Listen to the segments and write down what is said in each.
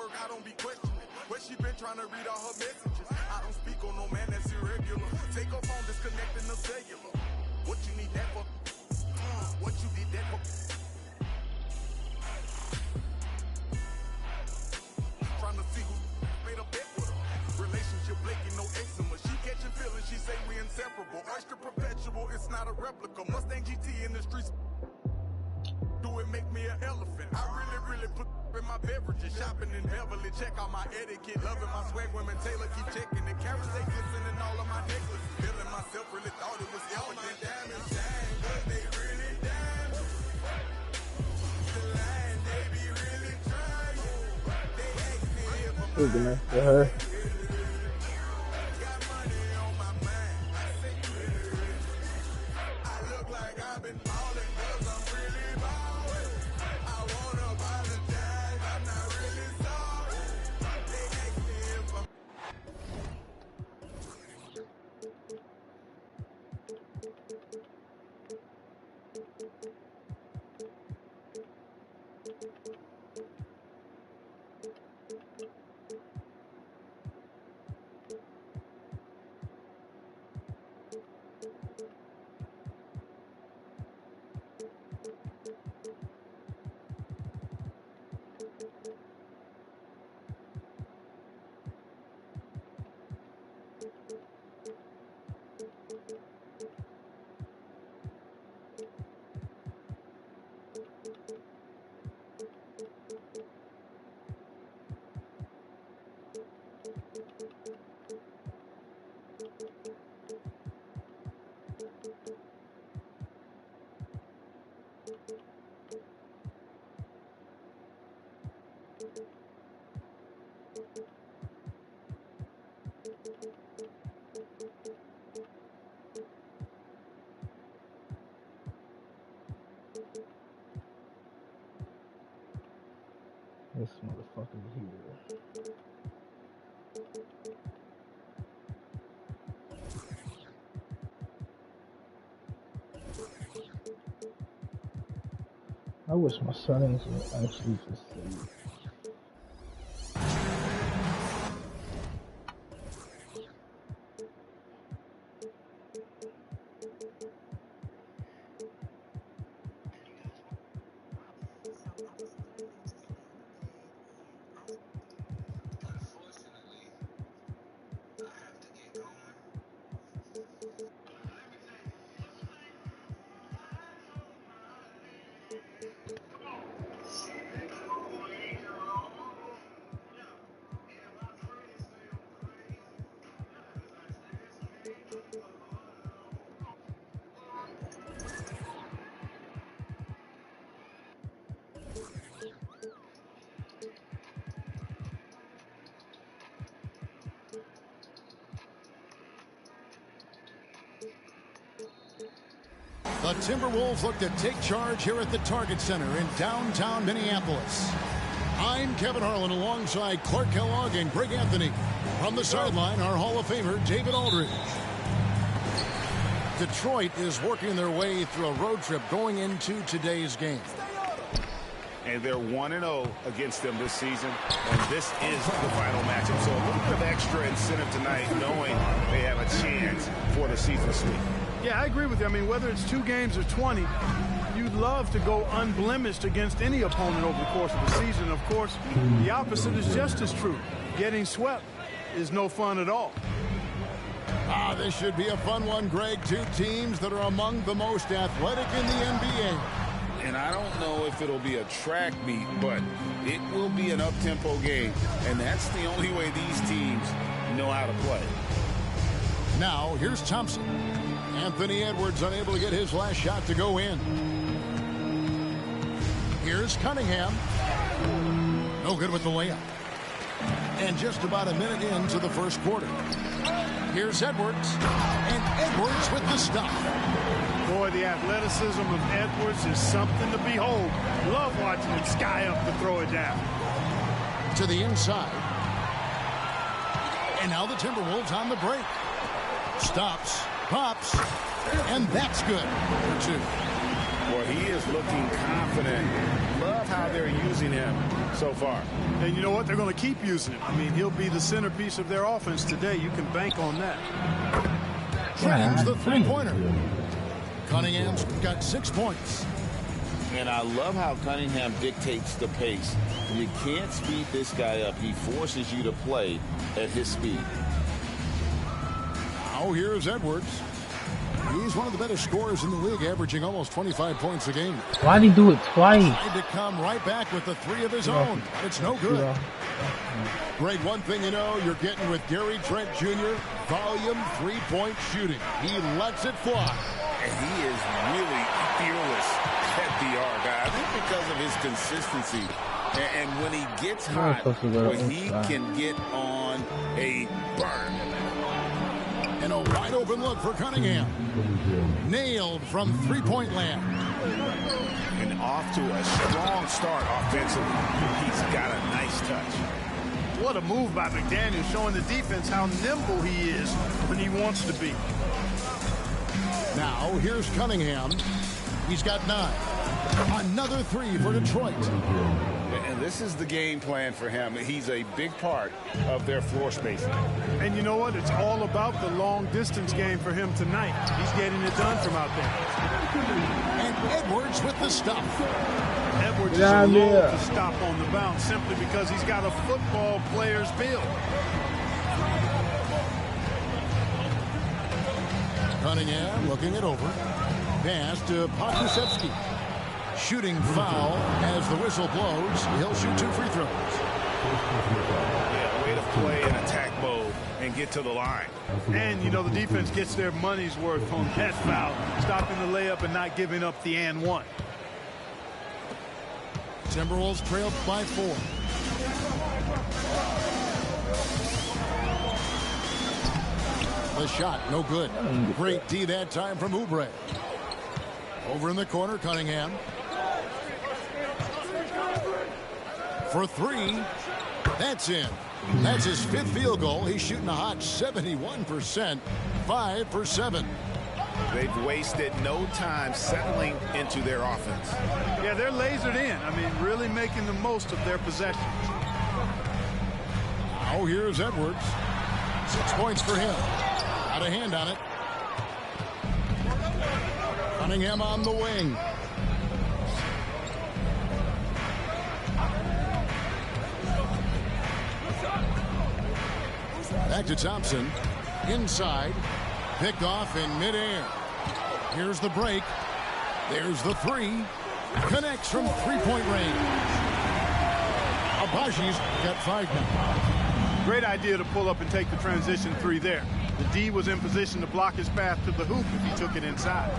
work, I don't be questioning. Where she been trying to read all her messages. I don't speak on no man that's irregular. Take her phone, disconnecting the cellular. What you need that for? What you need that for? Trying to see who made a bet with her. Relationship Blakey, no eczema. She catching feelings, she say we inseparable. Oyster perpetual, it's not a replica. Mustang GT in the streets. Do it make me an elephant? I really put in my beverages. Shopping in Beverly, check out my etiquette. Loving my swag, women Taylor keep checking it. Carrots, they glistening all of my necklaces. Feeling myself, really thought it was elegant. Diamonds shine, but they really damn. The line, they be really trying. They ask me if I'm Good enough for her. got money on my mind. I say really. I look like I've been falling, cause I'm really ballin'. I wanna apologize, I'm not really sorry. They ask me if I'm This motherfucker here. I wish my settings would actually just save. The Timberwolves look to take charge here at the Target Center in downtown Minneapolis. I'm Kevin Harlan alongside Clark Kellogg and Greg Anthony. From the sideline, our Hall of Famer, David Aldridge. Detroit is working their way through a road trip going into today's game. And they're 1-0 against them this season, and this is the final matchup. So a little bit of extra incentive tonight, knowing they have a chance for the season sweep. Yeah, I agree with you. I mean, whether it's 2 games or 20, you'd love to go unblemished against any opponent over the course of the season. Of course, the opposite is just as true. Getting swept is no fun at all. This should be a fun one, Greg. 2 teams that are among the most athletic in the NBA. And I don't know if it'll be a track meet, but it will be an up-tempo game. And that's the only way these teams know how to play. Now, here's Thompson. Anthony Edwards unable to get his last shot to go in. Here's Cunningham. No good with the layup. And just about a minute into the first quarter. Here's Edwards. And Edwards with the stop. Boy, the athleticism of Edwards is something to behold. Love watching him sky up to throw it down. To the inside. And now the Timberwolves on the break. Stops. Pops, and that's good for 2. Well, he is looking confident. Love how they're using him so far. And you know what? They're going to keep using him. I mean, he'll be the centerpiece of their offense today. You can bank on that. Drains the three-pointer. Cunningham's got 6 points. And I love how Cunningham dictates the pace. You can't speed this guy up. He forces you to play at his speed. Now here's Edwards. He's one of the better scorers in the league, averaging almost 25 points a game. Why'd he do it twice? Tried to come right back with the 3 of his own. It's no good. Greg, one thing you know, you're getting with Gary Trent Jr., volume 3-point shooting. He lets it fly. And he is really fearless at the arc. I think because of his consistency. And when he gets hot, when he can get on a burn. And a wide open look for Cunningham. Nailed from 3-point land. And off to a strong start offensively. He's got a nice touch. What a move by McDaniel, showing the defense how nimble he is when he wants to be. Now here's Cunningham. He's got 9. Another 3 for Detroit. And this is the game plan for him. He's a big part of their floor spacing. And you know what? It's all about the long distance game for him tonight. He's getting it done from out there. And Edwards with the stop. Edwards is a low to stop on the bounce simply because he's got a football player's build. Cunningham looking it over. Pass to Pokusevski. Shooting foul as the whistle blows. He'll shoot 2 free throws. Yeah, way to play in attack mode and get to the line. And, you know, the defense gets their money's worth on that foul, stopping the layup and not giving up the and one. Timberwolves trailed by 4. The shot, no good. Great D that time from Oubre. Over in the corner, Cunningham. For 3. That's in. That's his 5th field goal. He's shooting a hot 71%. 5 for 7. They've wasted no time settling into their offense. Yeah, they're lasered in. I mean, really making the most of their possession. Now here's Edwards. 6 points for him. Got a hand on it. Cunningham on the wing. Back to Thompson. Inside. Picked off in midair. Here's the break. There's the 3. Connects from 3-point range. Abaji's got 5 now. Great idea to pull up and take the transition 3 there. The D was in position to block his path to the hoop if he took it inside.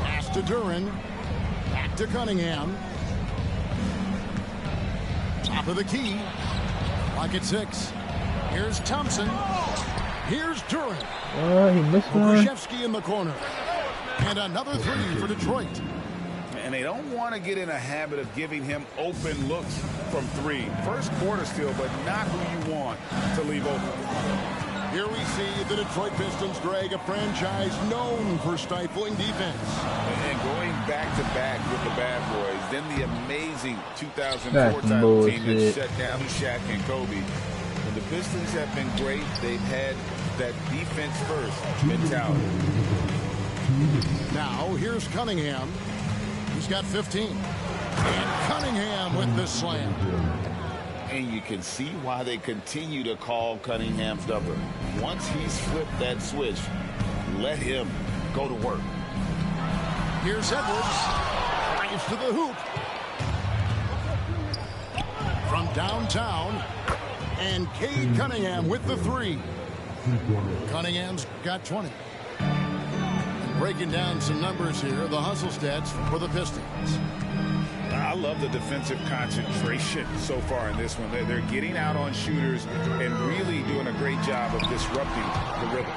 Pass to Duran. Back to Cunningham. Top of the key. Clock at 6. Here's Thompson. Here's Duran. He missed one. Pokusevski in the corner. And another 3 for Detroit. And they don't want to get in a habit of giving him open looks from 3. First quarter still, but not who you want to leave open. Here we see the Detroit Pistons, Greg, a franchise known for stifling defense. And going back-to-back with the bad boys. Then the amazing 2004 title team that shut down Shaq and Kobe. And the Pistons have been great. They've had that defense-first mentality. Now, here's Cunningham. He's got 15. And Cunningham with the slam. And you can see why they continue to call Cunningham stubborn. Once he's flipped that switch, let him go to work. Here's Edwards. Drives to the hoop. From downtown. And Cade Cunningham with the 3. Cunningham's got 20. Breaking down some numbers here, the hustle stats for the Pistons. I love the defensive concentration so far in this one. They're getting out on shooters and really doing a great job of disrupting the rhythm.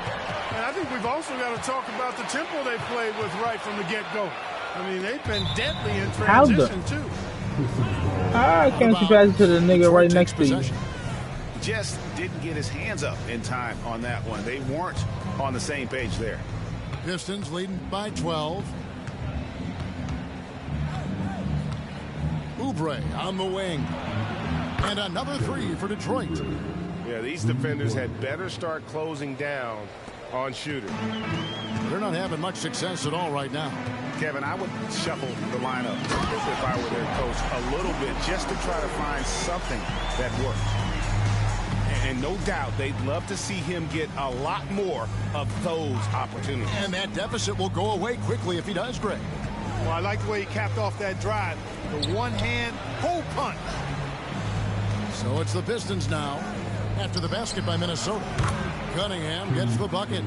And I think we've also got to talk about the tempo they played with right from the get-go. I mean, they've been deadly in transition, too. I can't you pass it to the nigga right next to you. Just didn't get his hands up in time on that one. They weren't on the same page there. Pistons leading by 12. Oubre on the wing. And another three for Detroit. Yeah, these defenders had better start closing down on shooters. They're not having much success at all right now. Kevin, I would shuffle the lineup if I were their coach a little bit just to try to find something that works. And no doubt they'd love to see him get a lot more of those opportunities. And that deficit will go away quickly if he does, Greg. Well, I like the way he capped off that drive. The one-hand hole punch. So it's the Pistons now after the basket by Minnesota. Cunningham gets the bucket.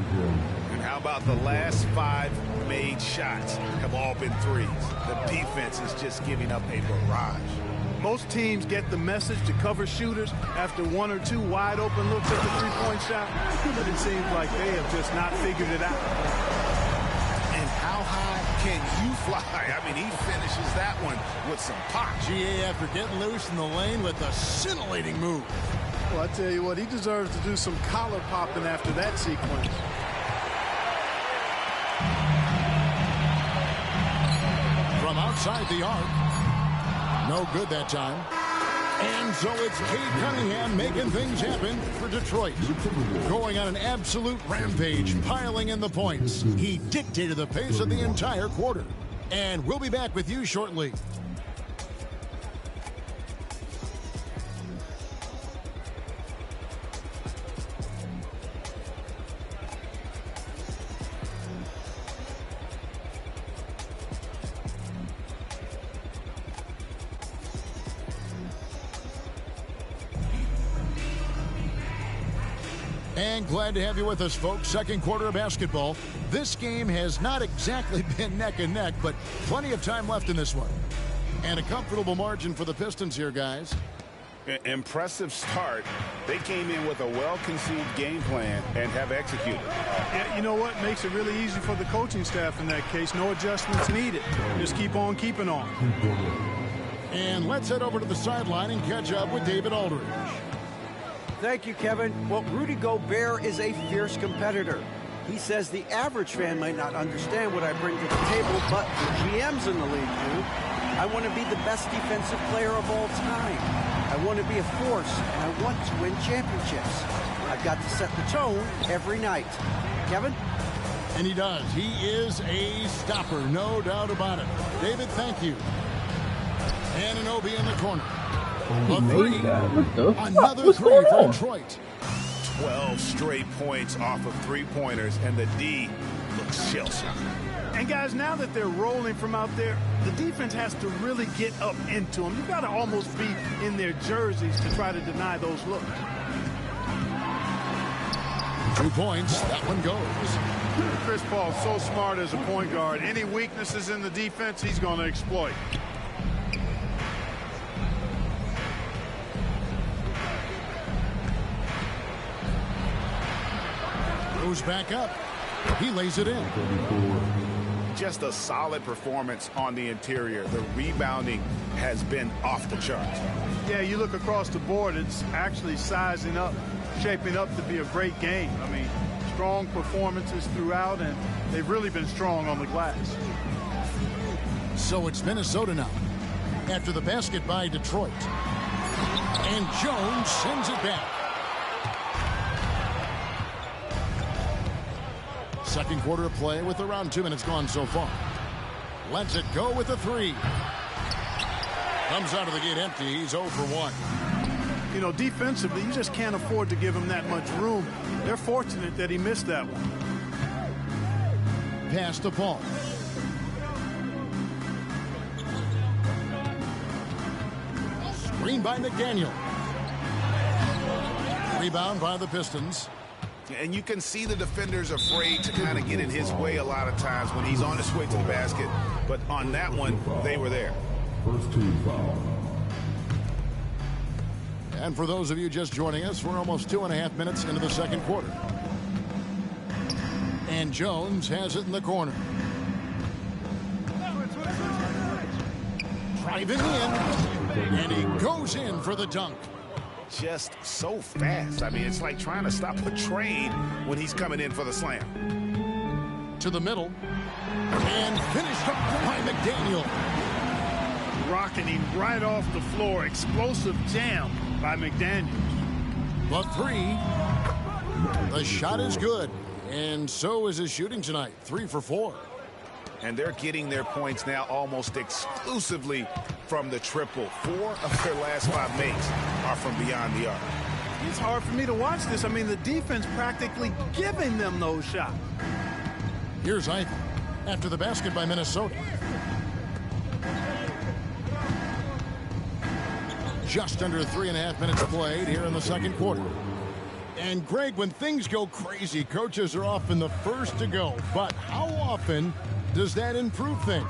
And how about the last 5 made shots have all been threes? The defense is just giving up a barrage. Most teams get the message to cover shooters after 1 or 2 wide open looks at the three-point shot, but it seems like they have just not figured it out. And how high can you fly? I mean, he finishes that one with some pop. GA after getting loose in the lane with a scintillating move. Well, I tell you what, he deserves to do some collar popping after that sequence. From outside the arc. No good that time. And so it's Cade Cunningham making things happen for Detroit. Going on an absolute rampage, piling in the points. He dictated the pace of the entire quarter. And we'll be back with you shortly. And glad to have you with us, folks. Second quarter of basketball. This game has not exactly been neck and neck, but plenty of time left in this one. And a comfortable margin for the Pistons here, guys. Impressive start. They came in with a well-conceived game plan and have executed. Yeah, you know what? Makes it really easy for the coaching staff in that case. No adjustments needed. Just keep on keeping on. And let's head over to the sideline and catch up with David Aldridge. Thank you, Kevin. Well, Rudy Gobert is a fierce competitor. He says the average fan might not understand what I bring to the table, but the GMs in the league do. I want to be the best defensive player of all time. I want to be a force, and I want to win championships. I've got to set the tone every night. Kevin? And he does. He is a stopper, no doubt about it. David, thank you. Anunoby in the corner. He made that. What the fuck? Another What's three going for on? Detroit. 12 straight points off of three-pointers, and the D looks shell-shocked. And guys, now that they're rolling from out there, the defense has to really get up into them. You've got to almost be in their jerseys to try to deny those looks. 2 points. That one goes. Chris Paul's so smart as a point guard. Any weaknesses in the defense, he's going to exploit. Goes back up. He lays it in. Just a solid performance on the interior. The rebounding has been off the charts. Yeah, you look across the board, it's actually sizing up, shaping up to be a great game. I mean, strong performances throughout, and they've really been strong on the glass. So it's Minnesota now after the basket by Detroit. And Jones sends it back. Second quarter of play with around 2 minutes gone so far. Lets it go with a three. Comes out of the gate empty. He's 0 for 1. You know, defensively, you just can't afford to give him that much room. They're fortunate that he missed that one. Pass to Paul. Screen by McDaniel. Rebound by the Pistons. And you can see the defenders afraid to kind of get in his way a lot of times when he's on his way to the basket. But on that one, they were there. First team foul. And for those of you just joining us, we're almost 2.5 minutes into the second quarter. And Jones has it in the corner. Driving in. And he goes in for the dunk. Just so fast. I mean, it's like trying to stop a train when he's coming in for the slam. To the middle. And finished up by McDaniel. Rocking him right off the floor. Explosive jam by McDaniel. The three. The shot is good. And so is his shooting tonight. 3 for 4. And they're getting their points now almost exclusively from the triple. 4 of their last 5 makes are from beyond the arc. It's hard for me to watch this. I mean, the defense practically giving them those shots. Here's Ivy after the basket by Minnesota. Just under 3.5 minutes played here in the second quarter. And Greg, when things go crazy, coaches are often the first to go. But how often does that improve things?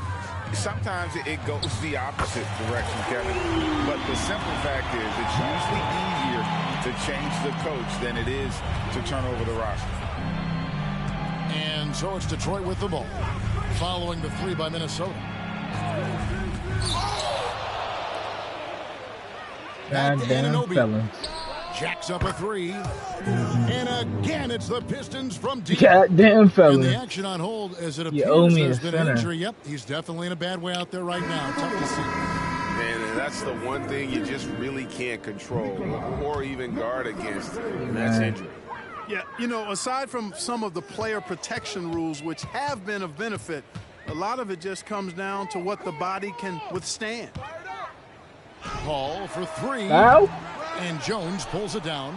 Sometimes it goes the opposite direction, Kevin. But the simple fact is it's usually easier to change the coach than it is to turn over the roster. And so it's Detroit with the ball, following the 3 by Minnesota. Goddamn fellas. Jacks up a 3. And again, it's the Pistons from deep. Goddamn fellas. And the action on hold as it appears there's been an injury. Yep, he's definitely in a bad way out there right now. Tough to see. And that's the one thing you just really can't control or even guard against, and that's injury. Yeah, you know, aside from some of the player protection rules, which have been of benefit, a lot of it just comes down to what the body can withstand. Paul for 3. Ow. And Jones pulls it down.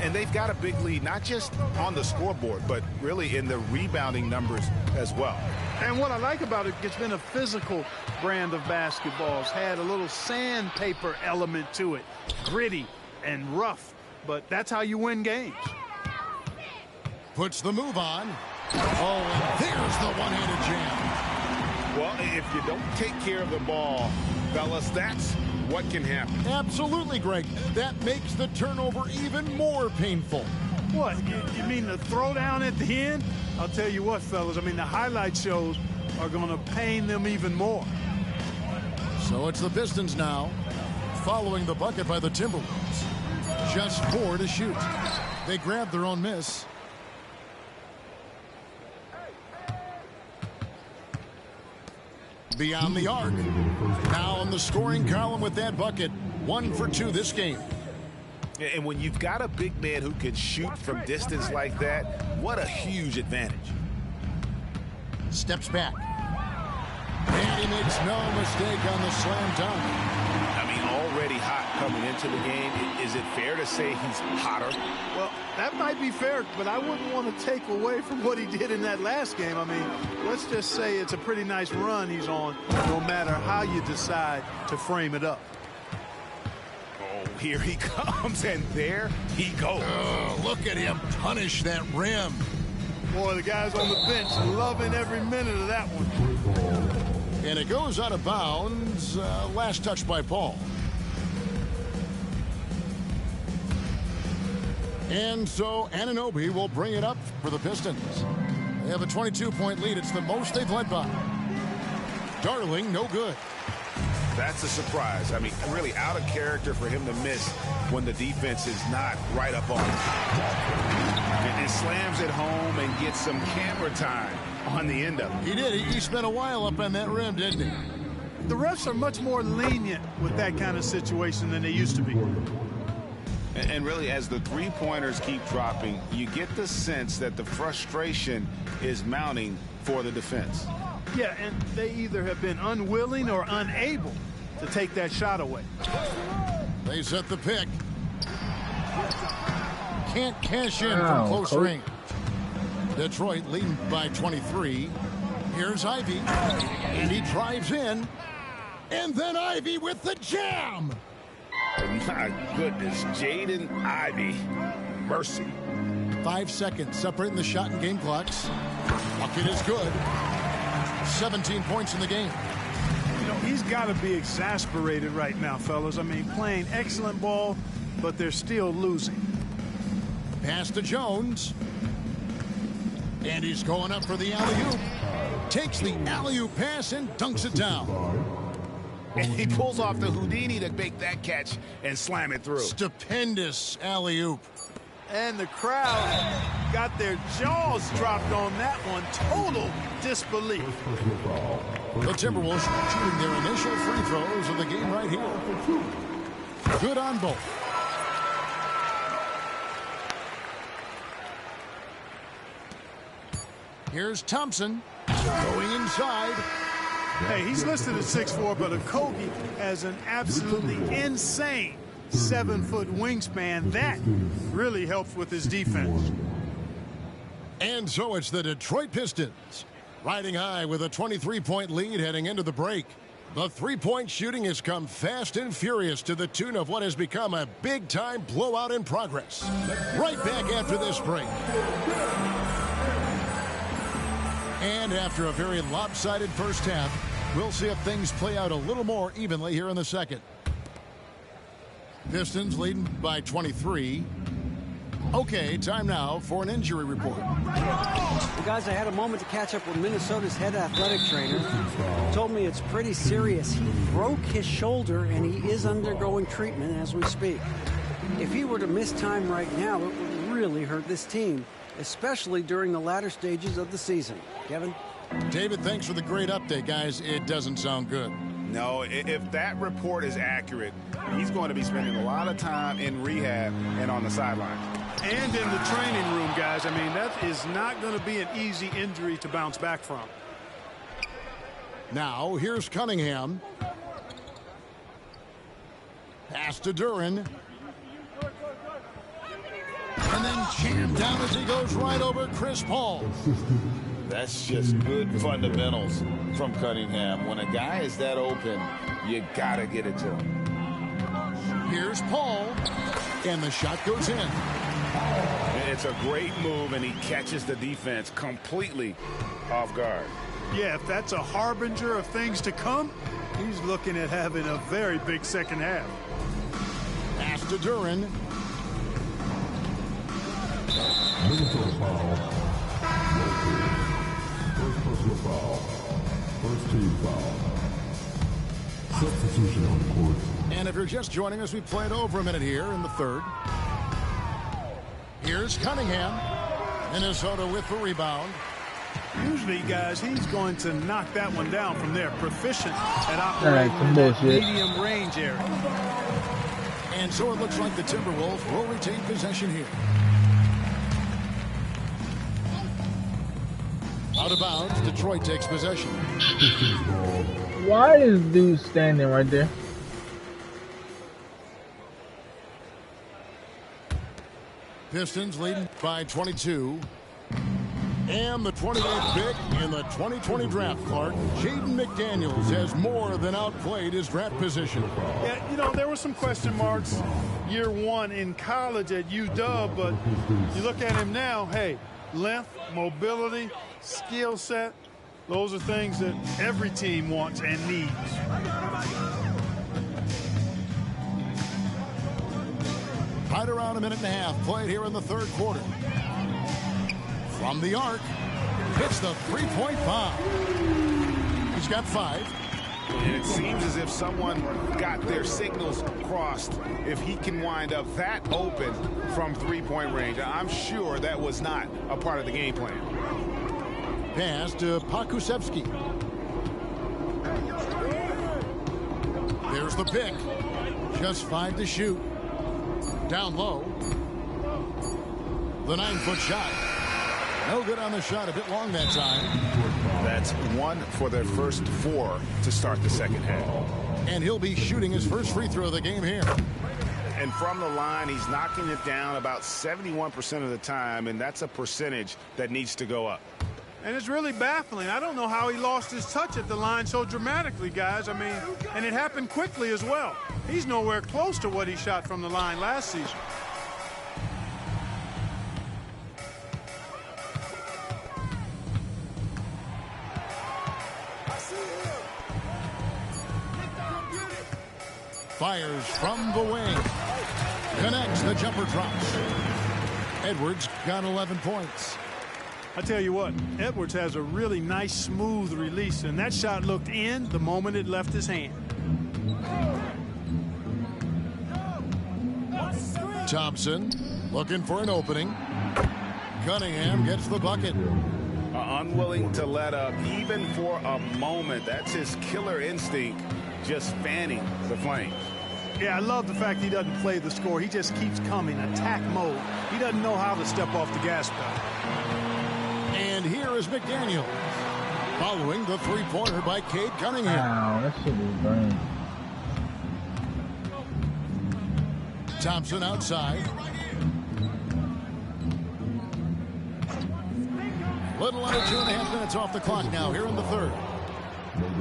And they've got a big lead, not just on the scoreboard, but really in the rebounding numbers as well. And what I like about it, it's been a physical brand of basketball. It's had a little sandpaper element to it. Gritty and rough, but that's how you win games. Puts the move on. Oh, and there's the one-handed jam. Well, if you don't take care of the ball, fellas, that's what can happen. Absolutely, Greg. That makes the turnover even more painful. What, you mean the throwdown at the end? I'll tell you what, fellas, I mean, the highlight shows are going to pain them even more. So it's the Pistons now, following the bucket by the Timberwolves. Just 4 to shoot. They grab their own miss. Beyond the arc. Now in the scoring column with that bucket. 1 for 2 this game. And when you've got a big man who can shoot from distance like that, what a huge advantage. Steps back. And he makes no mistake on the slam dunk. I mean, already hot coming into the game. Is it fair to say he's hotter? Well, that might be fair, but I wouldn't want to take away from what he did in that last game. I mean, let's just say it's a pretty nice run he's on, no matter how you decide to frame it up. Oh, here he comes, and there he goes. Oh, look at him punish that rim. Boy, the guys on the bench loving every minute of that one. And it goes out of bounds. Last touch by Paul. And so Anunoby will bring it up for the Pistons. They have a 22-point lead. It's the most they've led by. Darling, no good. That's a surprise. I mean, really out of character for him to miss when the defense is not right up on him. And slams it home and gets some camera time on the end of it. He did. He spent a while up on that rim, didn't he? The refs are much more lenient with that kind of situation than they used to be. And really, as the three-pointers keep dropping, you get the sense that the frustration is mounting for the defense. Yeah, and they either have been unwilling or unable to take that shot away. They set the pick. Can't cash in from close range. Detroit leading by 23. Here's Ivy. And he drives in. And then Ivy with the jam. My goodness, Jaden Ivey. Mercy. 5 seconds separating the shot and game clocks. Bucket is good. 17 points in the game. You know, he's got to be exasperated right now, fellas. I mean, playing excellent ball, but they're still losing. Pass to Jones. And he's going up for the alley-oop. Takes the alley-oop pass and dunks it down. And he pulls off the Houdini to make that catch and slam it through. Stupendous alley-oop. And the crowd got their jaws dropped on that one. Total disbelief. The Timberwolves shooting their initial free throws of the game right here. Good on both. Here's Thompson going inside. Hey, he's listed at 6'4", but Okogie has an absolutely insane 7-foot wingspan. That really helps with his defense. And so it's the Detroit Pistons riding high with a 23-point lead heading into the break. The three-point shooting has come fast and furious to the tune of what has become a big-time blowout in progress. Right back after this break. And after a very lopsided first half, we'll see if things play out a little more evenly here in the second. Pistons leading by 23. Okay, time now for an injury report. Well, guys, I had a moment to catch up with Minnesota's head athletic trainer. He told me it's pretty serious. He broke his shoulder, and he is undergoing treatment as we speak. If he were to miss time right now, it would really hurt this team, especially during the latter stages of the season. Kevin? David, thanks for the great update, guys. It doesn't sound good. No, if that report is accurate, he's going to be spending a lot of time in rehab and on the sideline. And in the training room, guys. I mean, that is not going to be an easy injury to bounce back from. Now, here's Cunningham. Pass to Duran. And then jammed down as he goes right over Chris Paul. That's just good fundamentals from Cunningham. When a guy is that open, you got to get it to him. Here's Paul. And the shot goes in. It's a great move, and he catches the defense completely off guard. Yeah, if that's a harbinger of things to come, he's looking at having a very big second half. Pass to Duran. First personal foul. First team foul. Substitution on the court. And if you're just joining us, we played over a minute here in the third. Here's Cunningham. Minnesota with the rebound. Usually, guys, he's going to knock that one down from there. Proficient at operating in that medium range area. And so it looks like the Timberwolves will retain possession here. Out of bounds, Detroit takes possession. Why is dude standing right there? Pistons leading by 22. And the 28th pick in the 2020 draft, Clark, Jaden McDaniels has more than outplayed his draft position. Yeah, you know, there were some question marks year one in college at UW, but you look at him now, hey, length, mobility, skill set, those are things that every team wants and needs. Right around a minute and a half played here in the third quarter. From the arc, hits the three-point bomb. He's got 5. And it seems as if someone got their signals crossed. If he can wind up that open from three-point range, I'm sure that was not a part of the game plan. Pass to Pakusevsky. There's the pick. Just 5 to shoot. Down low. The 9-foot shot. No good on the shot. A bit long that time. That's 1 for their first 4 to start the second half. And he'll be shooting his first free throw of the game here. And from the line, he's knocking it down about 71% of the time, and that's a percentage that needs to go up. And it's really baffling. I don't know how he lost his touch at the line so dramatically, guys. I mean, and it happened quickly as well. He's nowhere close to what he shot from the line last season. Fires from the wing. Connects, the jumper drops. Edwards got 11 points. I tell you what, Edwards has a really nice, smooth release, and that shot looked in the moment it left his hand. Thompson Looking for an opening. Cunningham gets the bucket. Unwilling to let up even for a moment. That's his killer instinct, just fanning the flames. Yeah, I love the fact he doesn't play the score. He just keeps coming, attack mode. He doesn't know how to step off the gas pedal. And here is McDaniel, following the three-pointer by Cade Cunningham. Wow, that shit is brain. Thompson outside. Little under 2.5 minutes off the clock now here in the third.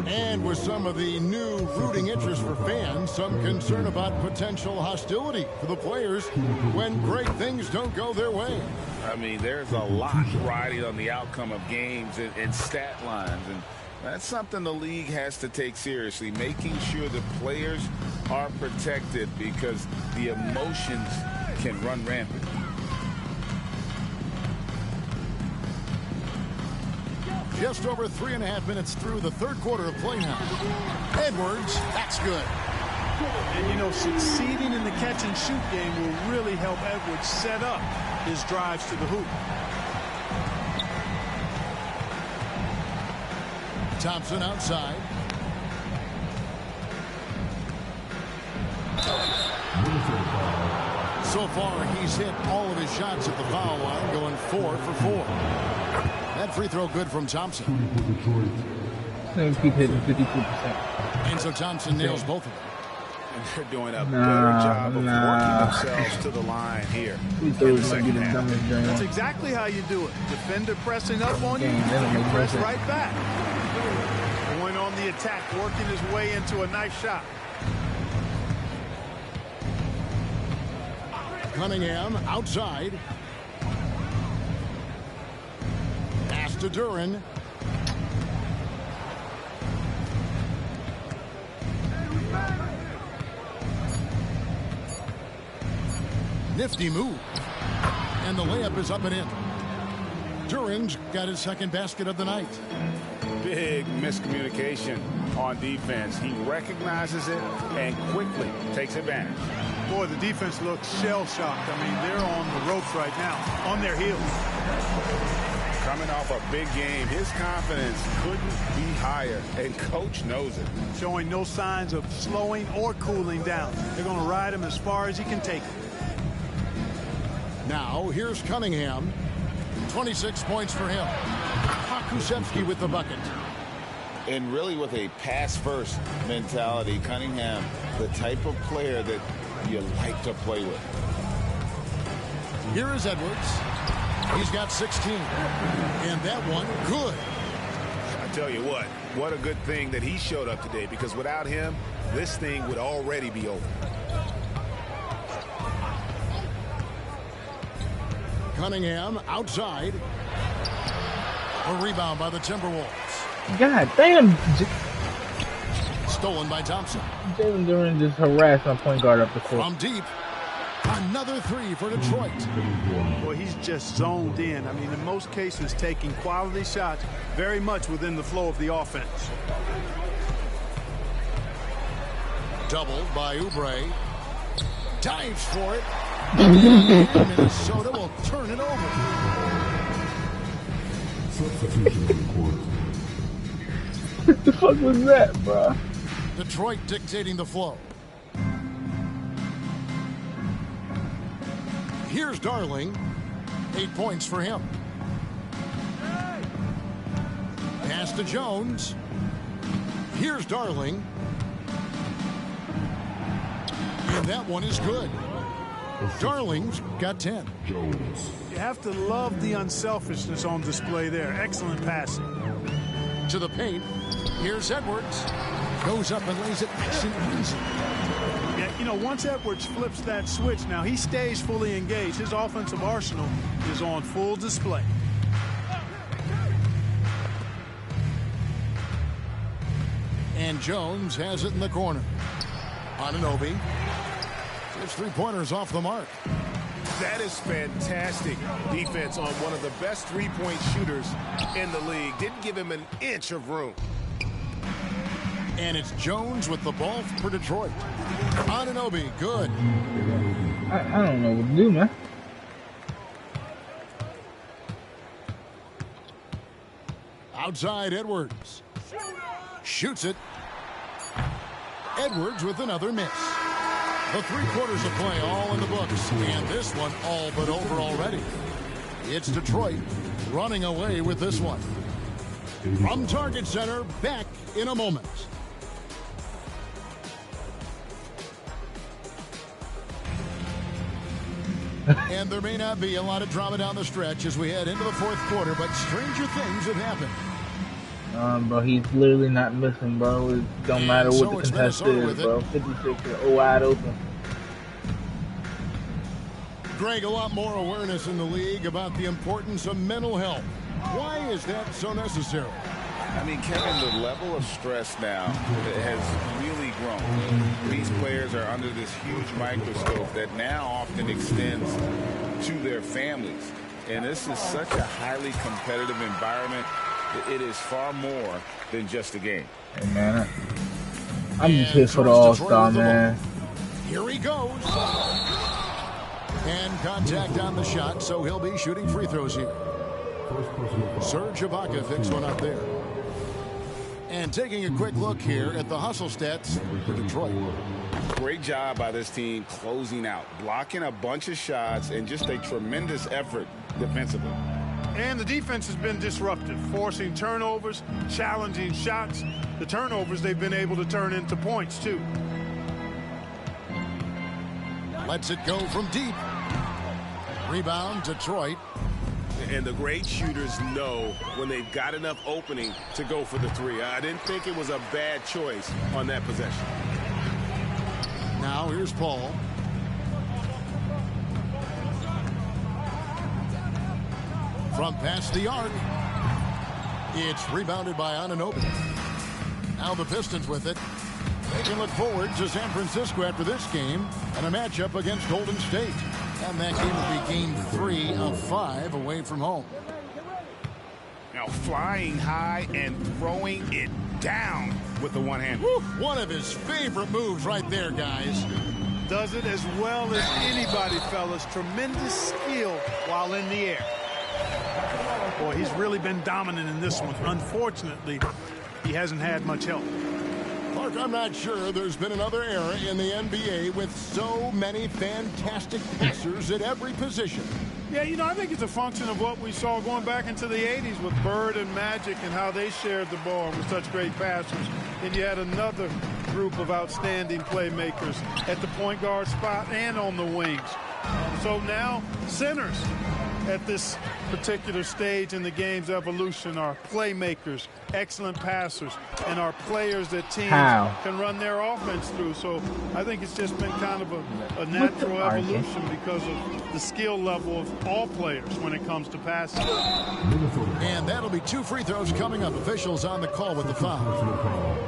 And with some of the new rooting interest for fans, some concern about potential hostility for the players when great things don't go their way. I mean, there's a lot riding on the outcome of games and stat lines, and that's something the league has to take seriously, making sure the players are protected because the emotions can run rampant. Just over 3.5 minutes through the third quarter of play now. Edwards, that's good. And, you know, succeeding in the catch-and-shoot game will really help Edwards set up his drives to the hoop. Thompson outside. So far, he's hit all of his shots at the foul line, going 4 for 4. That free throw good from Thompson. Keep hitting 52%. And so Thompson nails both of them. And they're doing a better job of working themselves to the line here. That's exactly how you do it. Defender pressing up on you, you press right back. Going on the attack, working his way into a nice shot. Cunningham outside. Pass to Duran. Nifty move. And the layup is up and in. Duran's got his second basket of the night. Big miscommunication on defense. He recognizes it and quickly takes advantage. Boy, the defense looks shell-shocked. I mean, they're on the ropes right now, on their heels. Coming off a big game, his confidence couldn't be higher, and coach knows it. Showing no signs of slowing or cooling down. They're going to ride him as far as he can take him. Now, here's Cunningham. 26 points for him. Hakusevsky with the bucket. And really with a pass-first mentality, Cunningham, the type of player that you like to play with. Here is Edwards. He's got 16. And that one, good. I tell you what a good thing that he showed up today, because without him, this thing would already be over. Cunningham outside. A rebound by the Timberwolves. God damn. Stolen by Thompson. Jalen Duran just harassed my point guard up the court. From deep. Another three for Detroit. Boy, he's just zoned in. I mean, in most cases, taking quality shots very much within the flow of the offense. Doubled by Oubre. Dives for it. Minnesota will turn it over. What the fuck was that, bro? Detroit dictating the flow. Here's Darling. 8 points for him. Pass to Jones. Here's Darling. And that one is good. Darling's got 10. Jones. You have to love the unselfishness on display there. Excellent passing. To the paint. Here's Edwards. Goes up and lays it nice and easy. Yeah, you know, once Edwards flips that switch, now he stays fully engaged. His offensive arsenal is on full display. And Jones has it in the corner. Anunoby. His three-pointers off the mark. That is fantastic defense on one of the best three-point shooters in the league. Didn't give him an inch of room. And it's Jones with the ball for Detroit. Anunoby, good. I don't know what to do, man. Outside Edwards. Shoots it. Edwards with another miss. The 3 quarters of play all in the books. And this one all but over already. It's Detroit running away with this one. From Target Center, back in a moment. And there may not be a lot of drama down the stretch as we head into the 4th quarter, but stranger things have happened. Bro, he's literally not missing, bro. It don't matter what the contest is, bro. 56 is wide open. Greg, a lot more awareness in the league about the importance of mental health. Why is that so necessary? I mean, Kevin, the level of stress now has really grown. These players are under this huge microscope that now often extends to their families. And this is such a highly competitive environment. It is far more than just a game. Hey, man, I'm just here for the All-Star, man. Here he goes. And contact on the shot, so he'll be shooting free throws here. Serge Ibaka picks one up there. And taking a quick look here at the hustle stats for Detroit. Great job by this team closing out, blocking a bunch of shots, and just a tremendous effort defensively. And the defense has been disruptive, forcing turnovers, challenging shots. The turnovers they've been able to turn into points, too. Lets it go from deep. Rebound, Detroit. And the great shooters know when they've got enough opening to go for the 3. I didn't think it was a bad choice on that possession. Now here's Paul. From past the arc. It's rebounded by Anunoby. Now the Pistons with it. They can look forward to San Francisco after this game and a matchup against Golden State. And that game will be game 3 of 5 away from home. Now flying high and throwing it down with the one hand. One of his favorite moves right there, guys. Does it as well as anybody, fellas. Tremendous skill while in the air. Boy, he's really been dominant in this one. Unfortunately, he hasn't had much help. Mark, I'm not sure there's been another era in the NBA with so many fantastic passers at every position. Yeah, you know, I think it's a function of what we saw going back into the 80s with Bird and Magic and how they shared the ball and were such great passers. And you had another group of outstanding playmakers at the point guard spot and on the wings. So now centers at this particular stage in the game's evolution are playmakers, excellent passers, and are players that teams can run their offense through. So I think it's just been kind of a natural evolution because of the skill level of all players when it comes to passing. And that'll be 2 free throws coming up. Officials on the call with the foul.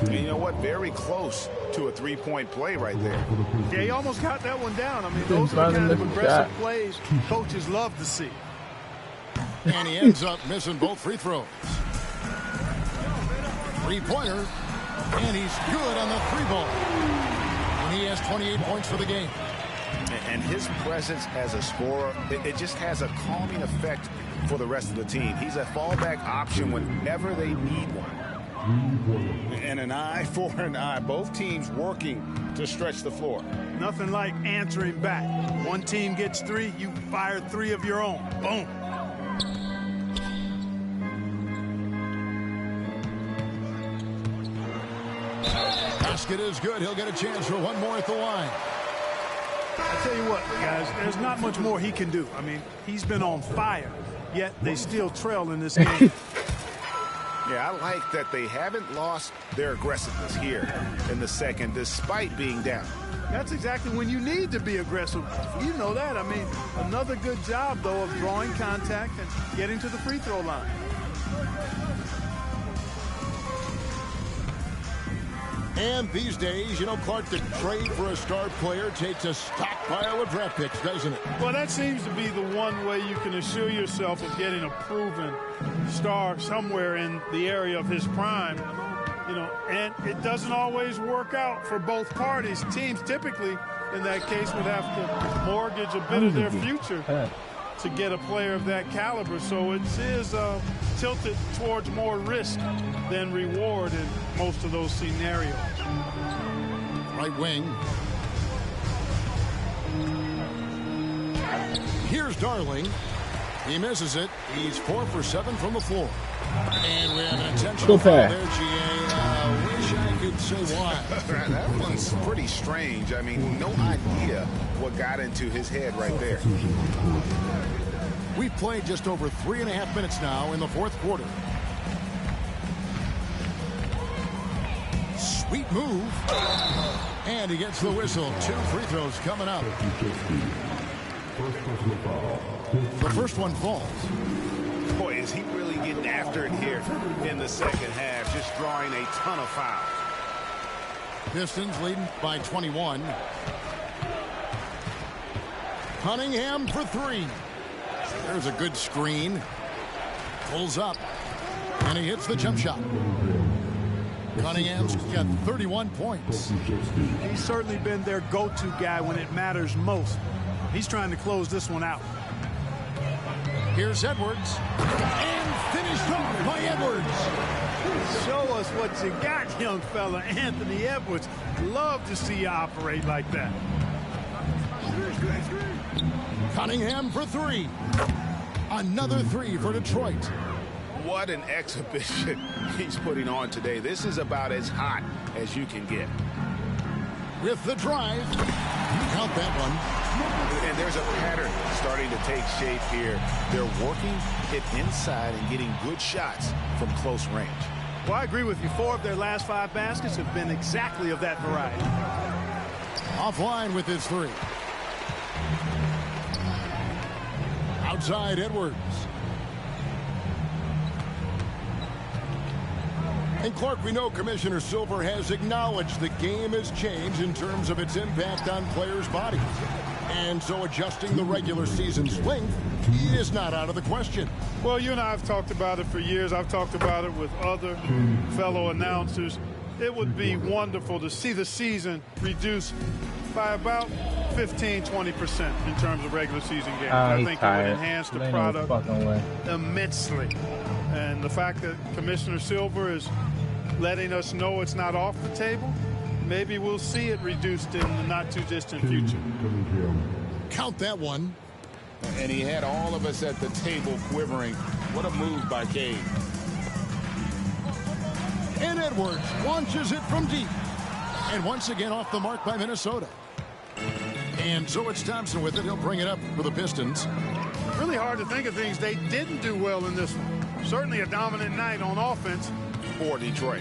And you know what? Very close to a 3-point play right there. Yeah, he almost got that one down. I mean, those are the kind of aggressive plays coaches love to see. And he ends up missing both free throws. 3-pointer. And he's good on the 3-ball. And he has 28 points for the game. And his presence as a scorer, it just has a calming effect for the rest of the team. He's a fallback option whenever they need one. And an eye for an eye. Both teams working to stretch the floor. Nothing like answering back. One team gets 3, you fire 3 of your own. Boom. Basket is good. He'll get a chance for one more at the line. I tell you what, guys, there's not much more he can do. I mean, he's been on fire, yet they still trail in this game. Yeah, I like that they haven't lost their aggressiveness here in the second, despite being down. That's exactly when you need to be aggressive. You know that. I mean, another good job, though, of drawing contact and getting to the free throw line. And these days, you know, Clark, the trade for a star player takes a stockpile of draft picks, doesn't it? Well, that seems to be the one way you can assure yourself of getting a proven star somewhere in the area of his prime. You know, and it doesn't always work out for both parties. Teams typically, in that case, would have to mortgage a bit of their future to get a player of that caliber. So it is tilted towards more risk than reward in most of those scenarios. Right wing. Here's Darling. He misses it. He's 4 for 7 from the floor. And we have an intentional foul there, GA. Wish I could say why. That one's pretty strange. I mean, no idea what got into his head right there. We've played just over 3.5 minutes now in the fourth quarter. Sweet move. And he gets the whistle. 2 free throws coming up. The first one falls. Boy, is he really getting after it here in the second half, just drawing a ton of fouls. Pistons leading by 21. Cunningham for 3. There's a good screen. Pulls up. And he hits the jump shot. Cunningham's got 31 points. He's certainly been their go-to guy when it matters most. He's trying to close this one out. Here's Edwards. And finished off by Edwards. Show us what you got, young fella. Anthony Edwards. Love to see you operate like that. Cunningham for 3. Another 3 for Detroit. What an exhibition he's putting on today. This is about as hot as you can get. With the drive. Count that one. And there's a pattern starting to take shape here. They're working it inside and getting good shots from close range. Well, I agree with you. 4 of their last 5 baskets have been exactly of that variety. Offline with his 3. Outside Edwards. And Clark, we know Commissioner Silver has acknowledged the game has changed in terms of its impact on players' bodies. And so adjusting the regular season's length is not out of the question. Well, you and I have talked about it for years. I've talked about it with other fellow announcers. It would be wonderful to see the season reduced by about 15-20% in terms of regular season games. I think it would enhance the product immensely. And the fact that Commissioner Silver is letting us know it's not off the table, maybe we'll see it reduced in the not-too-distant future. Count that one. And he had all of us at the table quivering. What a move by Cade. And Edwards launches it from deep. And once again off the mark by Minnesota. And so it's Thompson with it. He'll bring it up for the Pistons. Really hard to think of things they didn't do well in this one. Certainly a dominant night on offense for Detroit.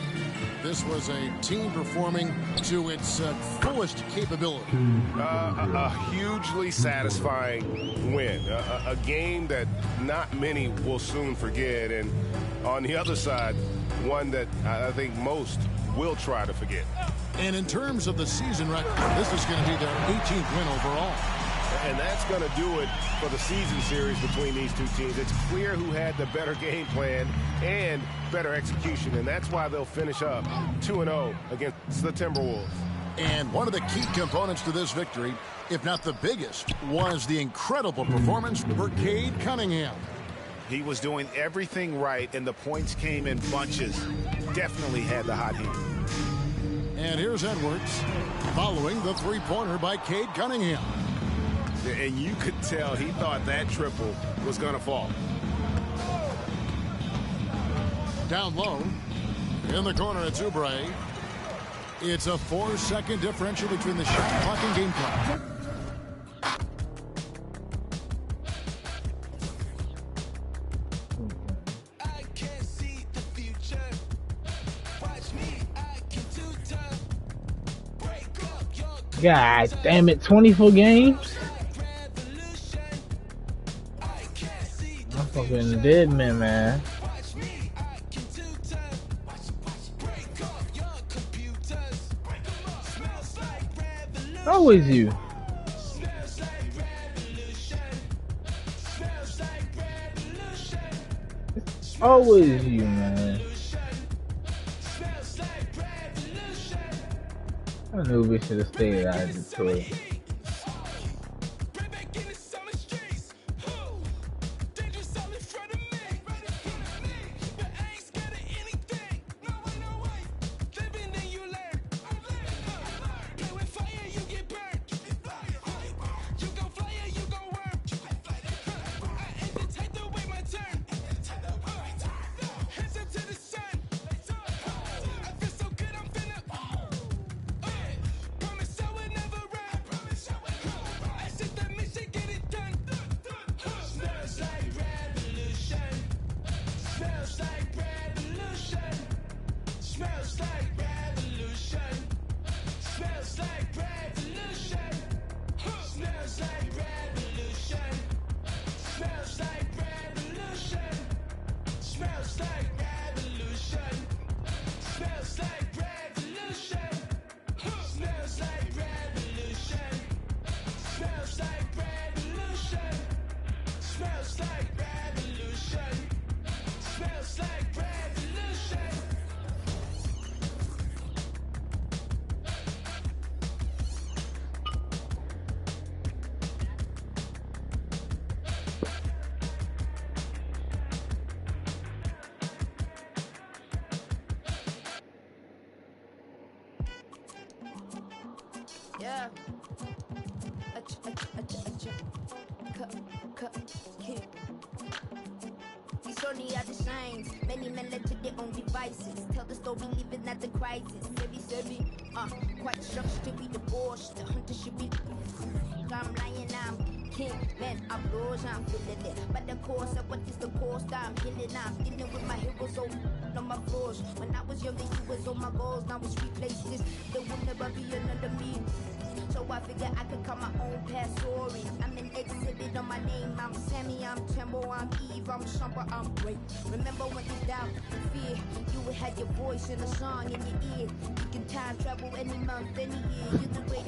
This was a team performing to its fullest capability. A hugely satisfying win. A game that not many will soon forget. And on the other side, one that I think most will try to forget. And in terms of the season record, this is going to be their 18th win overall. And that's going to do it for the season series between these two teams. It's clear who had the better game plan and better execution, and that's why they'll finish up 2-0 against the Timberwolves. And one of the key components to this victory, if not the biggest, was the incredible performance for Cade Cunningham. He was doing everything right, and the points came in bunches. Definitely had the hot hand. And here's Edwards following the three-pointer by Cade Cunningham. And you could tell he thought that triple was going to fall. Down low. In the corner, it's Oubre. It's a 4-second differential between the shot clock and game clock. God damn it, 24 games? I'm fucking dead man. Always you. It's always you, man. I knew we should have stayed out of Detroit. Yeah. These shorty are the shines. Many men led to their own devices. Tell the story, living at the crisis. Quite structured to be divorced. The hunter should be. I'm lying, I'm king. Man, I'm rose, I'm feeling it. But the course of what is the cost? I'm healing, I'm dealing with my heroes on my floors. When I was younger, you was on my goals. Now it's replaces. There will never be another me. So I figure I could cut my own past story. I'm an exhibit on my name. I'm Sammy, I'm Timbo, I'm Eve, I'm Shumper, I'm great. Remember when you doubt and fear, you would have your voice in a song in your ear. You can time travel any month, any year. You're the greatest.